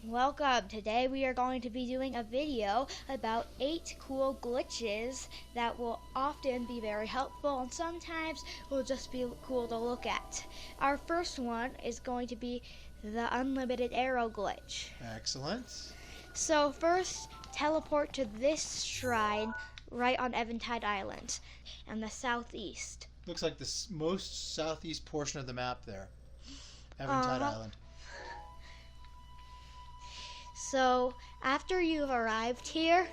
Welcome! Today we are going to be doing a video about 8 cool glitches that will often be very helpful and sometimes will just be cool to look at. Our first one is going to be the unlimited arrow glitch. Excellent. So first, teleport to this shrine right on Eventide Island in the southeast. Looks like the most southeast portion of the map there. Eventide Island. So after you've arrived here,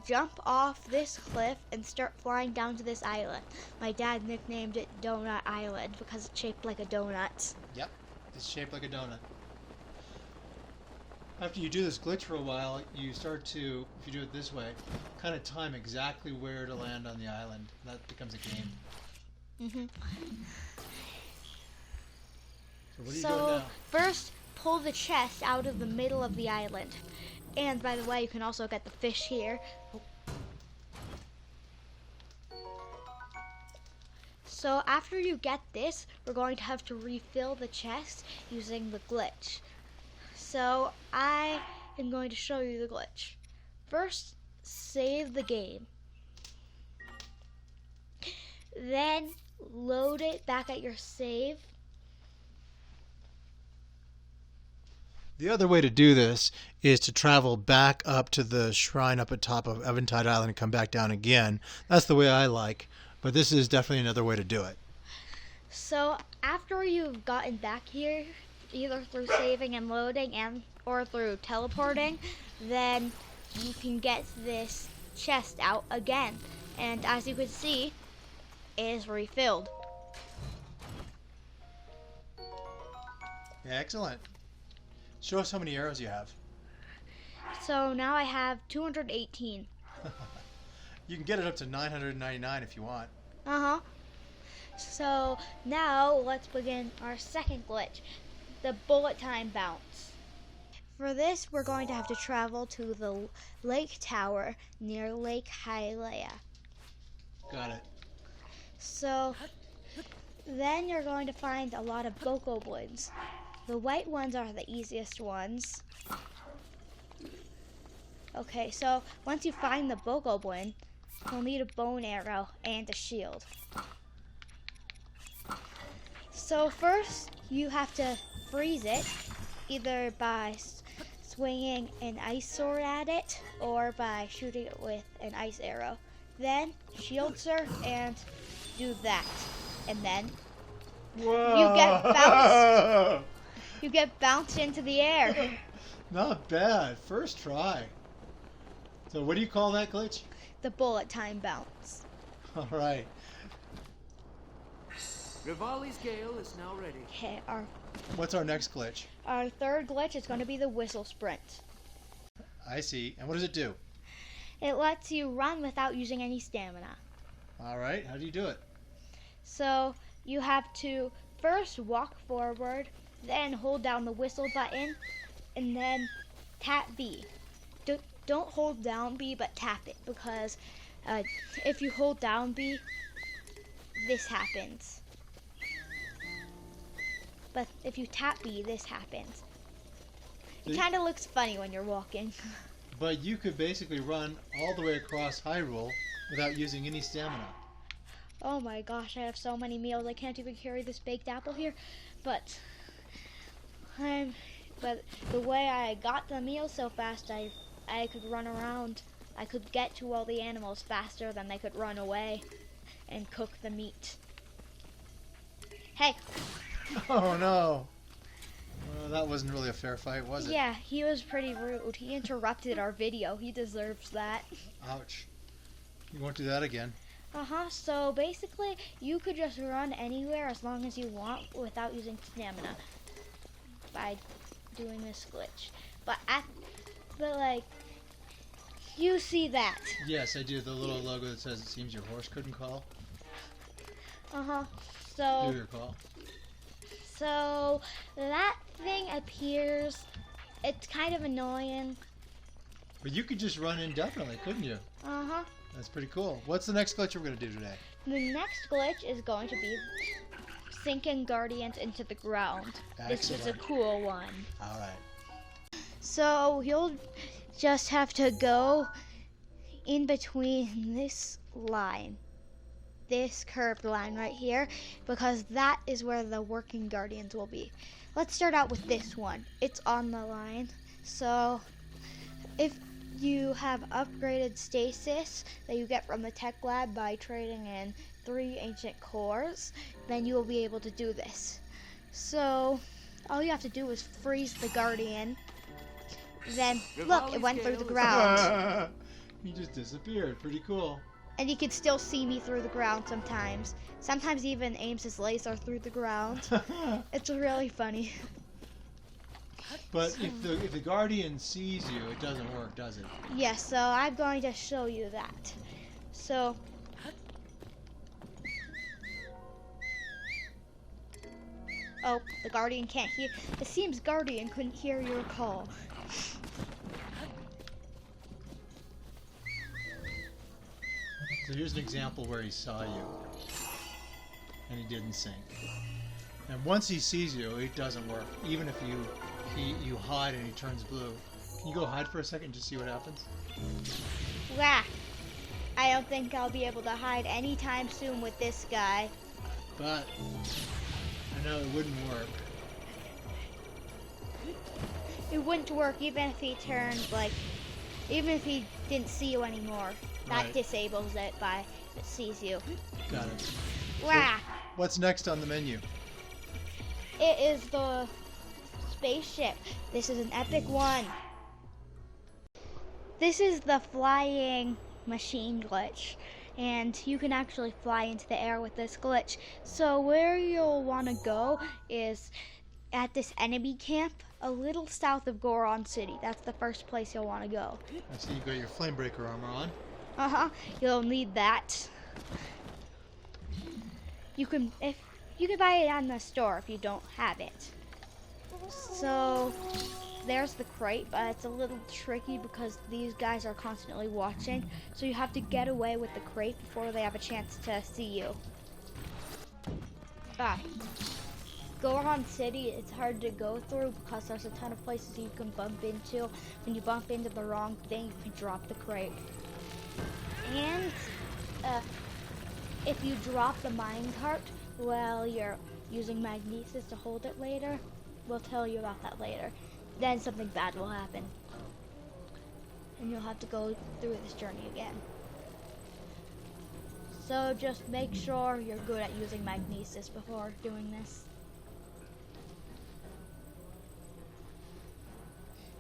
jump off this cliff and start flying down to this island. My dad nicknamed it Donut Island because it's shaped like a donut. Yep, it's shaped like a donut. After you do this glitch for a while, you start to, if you do it this way, kind of time exactly where to land on the island. That becomes a game. So what are you doing now? First, pull the chest out of the middle of the island. And by the way, you can also get the fish here. So after you get this, we're going to have to refill the chest using the glitch. So I am going to show you the glitch. First, save the game. Then load it back at your save. The other way to do this is to travel back up to the shrine up at top of Eventide Island and come back down again. That's the way I like, but this is definitely another way to do it. So after you've gotten back here, either through saving and loading or through teleporting, then you can get this chest out again. And as you can see, it is refilled. Excellent. Show us how many arrows you have. So now I have 218. You can get it up to 999 if you want. So now let's begin our second glitch, the bullet time bounce. For this, we're going to have to travel to the lake tower near Lake Hylia. Got it. So then you're going to find a lot of bokoblins. The white ones are the easiest ones. Okay, so once you find the bokoblin, you'll need a bow and arrow and a shield. So first, you have to freeze it, either by swinging an ice sword at it or by shooting it with an ice arrow. Then shield sir and do that, and then Whoa. you get bounced into the air. Not bad. First try. So what do you call that glitch? The bullet time bounce. All right. Rivali's Gale is now ready. Okay, What's our next glitch? our third glitch is going to be the whistle sprint. I see. And what does it do? It lets you run without using any stamina. All right. How do you do it? So you have to first walk forward, then hold down the whistle button, and then tap B. Don't hold down B, but tap it, because if you hold down B, this happens. But if you tap B, this happens. It kind of looks funny when you're walking. But you could basically run all the way across Hyrule without using any stamina. Oh my gosh, I have so many meals. I can't even carry this baked apple here. But the way I got the meal so fast, I could run around. I could get to all the animals faster than they could run away and cook the meat. Hey! Oh no! Well, that wasn't really a fair fight, was it? Yeah, he was pretty rude. He interrupted our video. He deserves that. Ouch. You won't do that again. So basically, you could just run anywhere as long as you want without using stamina by doing this glitch. But you see that. Yes, I do. The little logo that says it seems your horse couldn't call. So Do your call. So that thing appears. It's kind of annoying. But you could just run indefinitely, couldn't you? That's pretty cool. What's the next glitch we're going to do today? The next glitch is going to be sinking guardians into the ground. Excellent. This is a cool one. All right. So you'll just have to go in between this line, this curved line right here, because that is where the working guardians will be. Let's start out with this one. It's on the line. So if you have upgraded stasis that you get from the tech lab by trading in 3 ancient cores, then you will be able to do this. So all you have to do is freeze the guardian. Then look, it went through the ground. He just disappeared. Pretty cool. And he can still see me through the ground sometimes. Sometimes he even aims his laser through the ground. It's really funny. But if the guardian sees you, it doesn't work, does it? Yes, so I'm going to show you that. So oh, the guardian can't hear. It seems guardian couldn't hear your call. So here's an example where he saw you, and he didn't sync. And once he sees you, it doesn't work. Even if you hide and he turns blue. Can you go hide for a second and just see what happens? Wah! I don't think I'll be able to hide anytime soon with this guy. But I know it wouldn't work. It wouldn't work even if he turned, like, even if he didn't see you anymore. That Right. disables it by it sees you. Got it. Wah! What's next on the menu? It is the spaceship. This is an epic one. This is the flying machine glitch. And you can actually fly into the air with this glitch. So where you'll want to go is at this enemy camp a little south of Goron City. That's the first place you'll want to go. I see you got your flame breaker armor on. You'll need that. You can buy it on the store if you don't have it. So there's the crate, but it's a little tricky because these guys are constantly watching. So you have to get away with the crate before they have a chance to see you. Goron City, it's hard to go through because there's a ton of places you can bump into. When you bump into the wrong thing, you can drop the crate. And if you drop the minecart while you're using magnesis to hold it later, we'll tell you about that later. Then something bad will happen. And you'll have to go through this journey again. So just make sure you're good at using magnesis before doing this.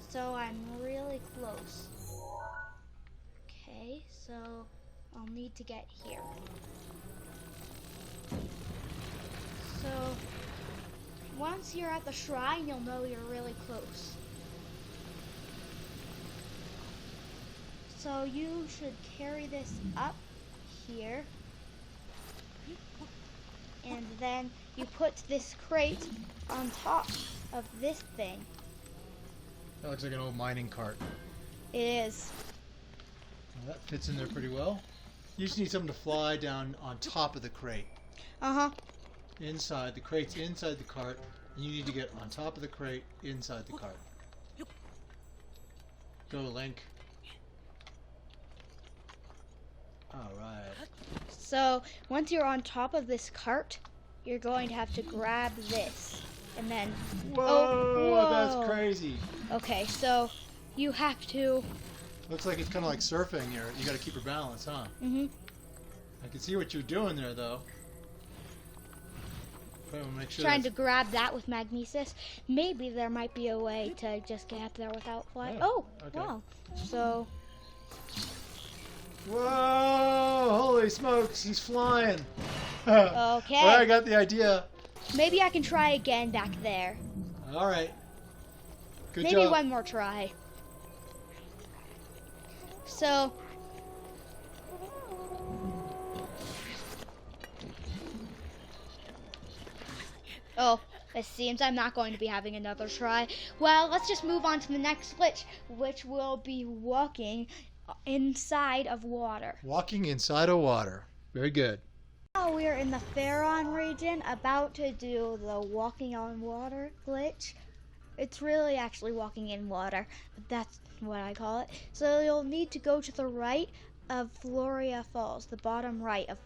So I'm really close. Okay, so I'll need to get here. So once you're at the shrine, you'll know you're really close. So you should carry this up here. And then you put this crate on top of this thing. That looks like an old mining cart. It is. Well, that fits in there pretty well. You just need something to fly down on top of the crate. Inside, the crate's inside the cart, and you need to get on top of the crate inside the cart. Go, Link. Alright. So once you're on top of this cart, you're going to have to grab this. And then Whoa, that's crazy. Okay, so you have to Looks like it's kind of like surfing here. You got to keep your balance, huh? I can see what you're doing there, though. Make sure trying to grab that with magnesis. Maybe there might be a way to just get up there without flying. Oh, okay. wow. So whoa! Holy smokes, he's flying. okay. Well, I got the idea. Maybe I can try again back there. All right. Good Maybe job. one more try. So oh, it seems I'm not going to be having another try. Well, let's just move on to the next glitch, which will be walking inside of water. Walking inside of water. Very good. Now we're in the Pharaon region, about to do the walking on water glitch. It's really actually walking in water, but that's what I call it. So you'll need to go to the right of Floria Falls, the bottom right of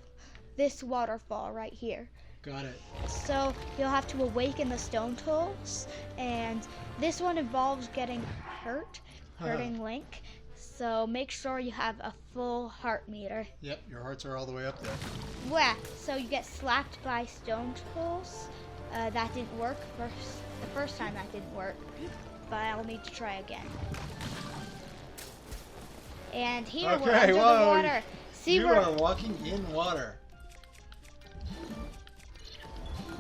this waterfall right here. Got it. So you'll have to awaken the stone tools, and this one involves getting hurting Link. So make sure you have a full heart meter. Yep, your hearts are all the way up there. Yeah, so you get slapped by stone tools. That didn't work the first time that didn't work, but I'll need to try again. And here we're under the water. See, you are walking in water.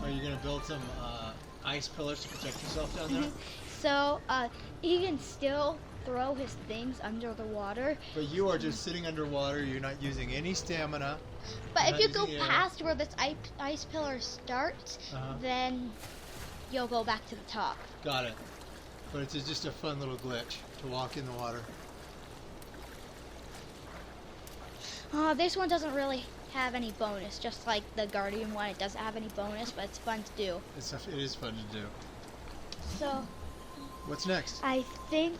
Are you going to build some ice pillars to protect yourself down there? So he can still throw his things under the water. But you are just sitting underwater. You're not using any stamina. But if you go past where this ice pillar starts, then you'll go back to the top. Got it. But it's just a fun little glitch to walk in the water. This one doesn't really have any bonus, just like the Guardian one. It doesn't have any bonus, but it's fun to do. It is fun to do. So, what's next? I think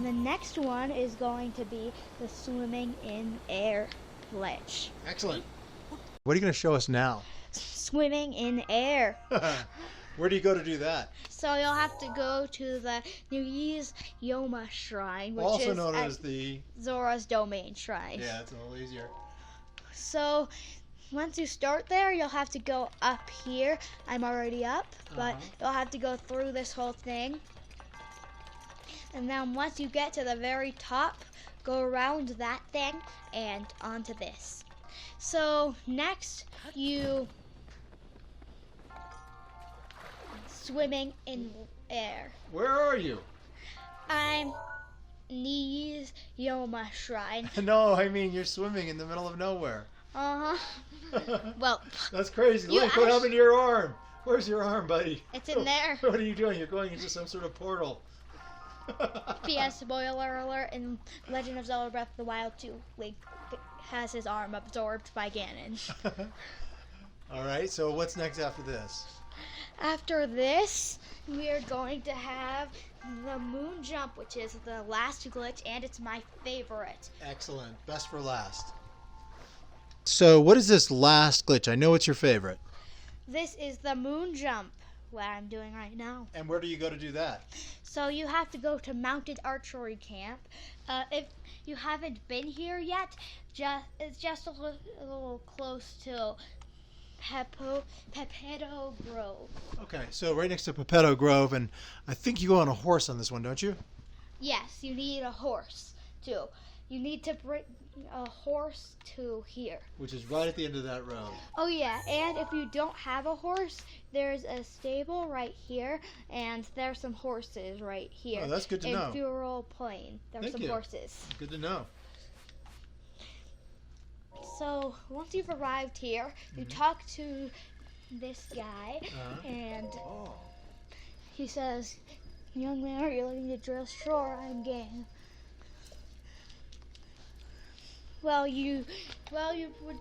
the next one is going to be the swimming in air glitch. Excellent. What are you going to show us now? Swimming in air. Where do you go to do that? So you'll have to go to the Nui's Yoma Shrine, which also is known as the Zora's Domain Shrine. Yeah, it's a little easier. So once you start there, you'll have to go up here. I'm already up, but you'll have to go through this whole thing. And then once you get to the very top, go around that thing and onto this. So next, you swimming in air. Where are you? I'm Ni's Yoma Shrine. No, I mean you're swimming in the middle of nowhere. Well, that's crazy. Look, what happened to your arm? Where's your arm, buddy? It's in there. What are you doing? You're going into some sort of portal. P.S. Spoiler alert, in Legend of Zelda Breath of the Wild 2, Link has his arm absorbed by Ganon. Alright, so what's next after this? After this, we are going to have the moon jump, which is the last glitch, and it's my favorite. Excellent. Best for last. So what is this last glitch? I know it's your favorite. This is the moon jump, what I'm doing right now. And where do you go to do that? So you have to go to Mounted Archery Camp. If you haven't been here yet, it's just a little close to Pepetto Grove. Okay, so right next to Pepetto Grove, and I think you go on a horse on this one, don't you? Yes, you need a horse too. You need to bring a horse to here. Which is right at the end of that road. Oh yeah, and if you don't have a horse, there's a stable right here, and there's some horses right here. Oh, that's good to know. In Fural Plain, there's some horses. Good to know. So once you've arrived here, you talk to this guy, and he says, "Young man, are you looking to drill? Sure, I'm game." Well, you would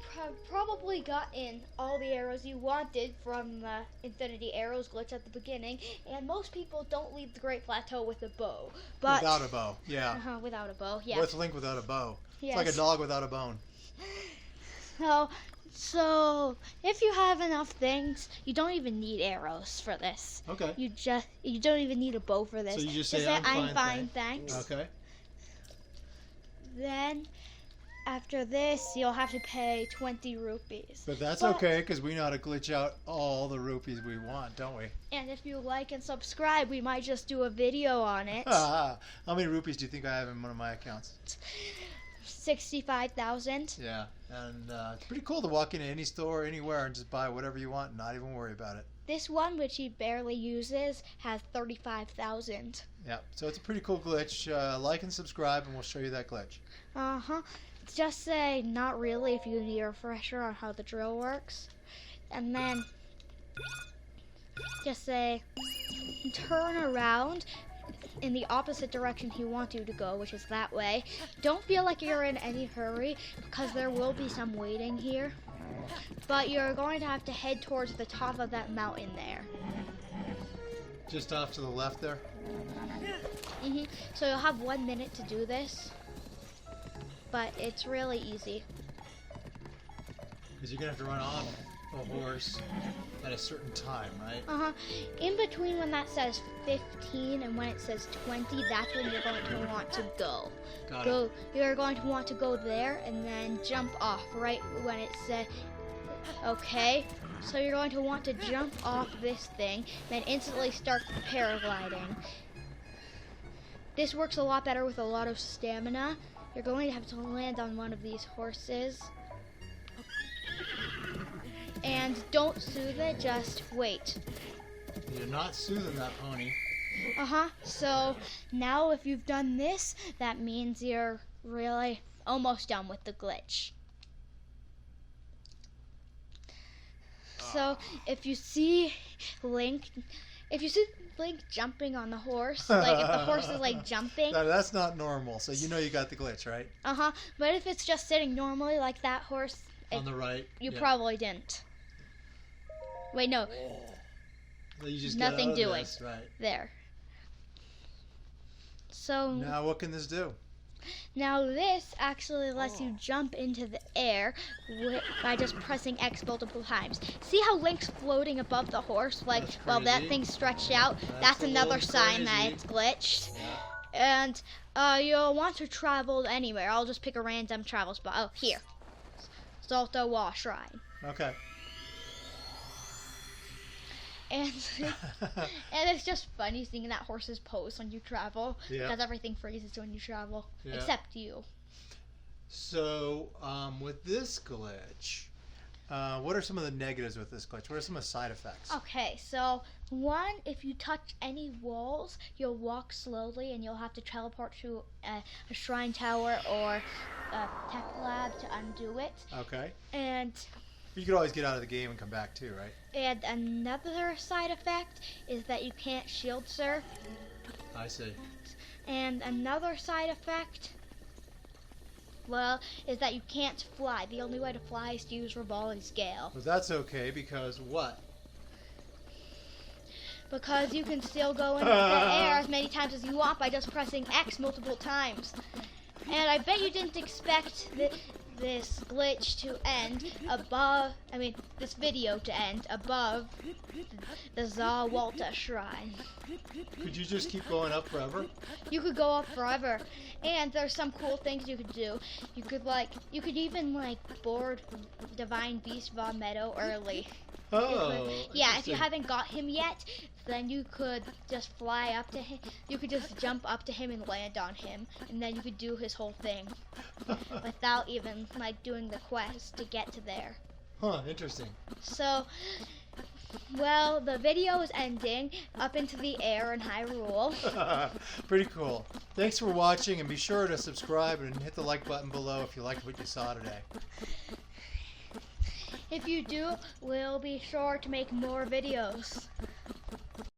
probably got in all the arrows you wanted from the Infinity Arrows glitch at the beginning, and most people don't leave the Great Plateau with a bow. But without a bow, yeah. Without a bow, yeah. What's Link without a bow? Yes. It's like a dog without a bone. So if you have enough things, you don't even need arrows for this. Okay. You don't even need a bow for this. So you just say, I'm fine, thanks. Okay. Then after this, you'll have to pay 20 rupees. But that's okay, because we know how to glitch out all the rupees we want, don't we? And if you like and subscribe, we might just do a video on it. How many rupees do you think I have in one of my accounts? 65,000. Yeah, and it's pretty cool to walk into any store, anywhere, and just buy whatever you want and not even worry about it. This one, which he barely uses, has 35,000. Yeah, so it's a pretty cool glitch. Like and subscribe, and we'll show you that glitch. Just say not really if you need a refresher on how the drill works. And then just say turn around in the opposite direction he wants you to go, which is that way. Don't feel like you're in any hurry, because there will be some waiting here. But you're going to have to head towards the top of that mountain there. Just off to the left there? So you'll have 1 minute to do this, but it's really easy. Because you're going to have to run on a horse at a certain time, right? In between when that says 15 and when it says 20, that's when you're going to want to go. Got it. You're going to want to go there and then jump off right when it says, okay. So you're going to want to jump off this thing, then instantly start paragliding. This works a lot better with a lot of stamina. You're going to have to land on one of these horses. And don't soothe it, just wait. You're not soothing that pony. So now if you've done this, that means you're really almost done with the glitch. So if you see Link jumping on the horse, like if the horse is like jumping. No, that's not normal. So you know you got the glitch, right? But if it's just sitting normally like that horse, On the right. you probably didn't. Wait, no. So you just Nothing get out of doing. this, right? There. So Now what can this do? now this actually lets you jump into the air by just pressing X multiple times. See how Link's floating above the horse? Like, That's well, that crazy. thing's stretched out. That's That's a another little sign that crazy. it's glitched. Yeah. And you'll want to travel anywhere. I'll just pick a random travel spot. Oh, here. ZALTA Wall Shrine. Okay. And and it's just funny seeing that horse's pose when you travel. Yeah. Because everything freezes when you travel. Yeah. Except you. So, with this glitch, what are some of the negatives with this glitch? What are some of the side effects? Okay, so one, if you touch any walls, you'll walk slowly and you'll have to teleport to a shrine tower or a tech lab to undo it. Okay. And You could always get out of the game and come back too, right? another side effect is that you can't shield surf. I see. And another side effect, well, is that you can't fly. The only way to fly is to use revolving scale. But that's okay because what? Because you can still go into the air as many times as you want by just pressing X multiple times. And I bet you didn't expect this glitch to end above, this video to end above the ZALTA shrine. Could you just keep going up forever? You could go up forever, and there's some cool things you could do. You could even board Divine Beast Von Meadow early. Oh. Yeah, if you interesting. haven't got him yet, then you could just fly up to him. You could just jump up to him and land on him, and then you could do his whole thing without even doing the quest to get to there. Huh, interesting. So, well, the video is ending up into the air in Hyrule. Pretty cool. Thanks for watching, and be sure to subscribe and hit the like button below if you liked what you saw today. If you do, we'll be sure to make more videos.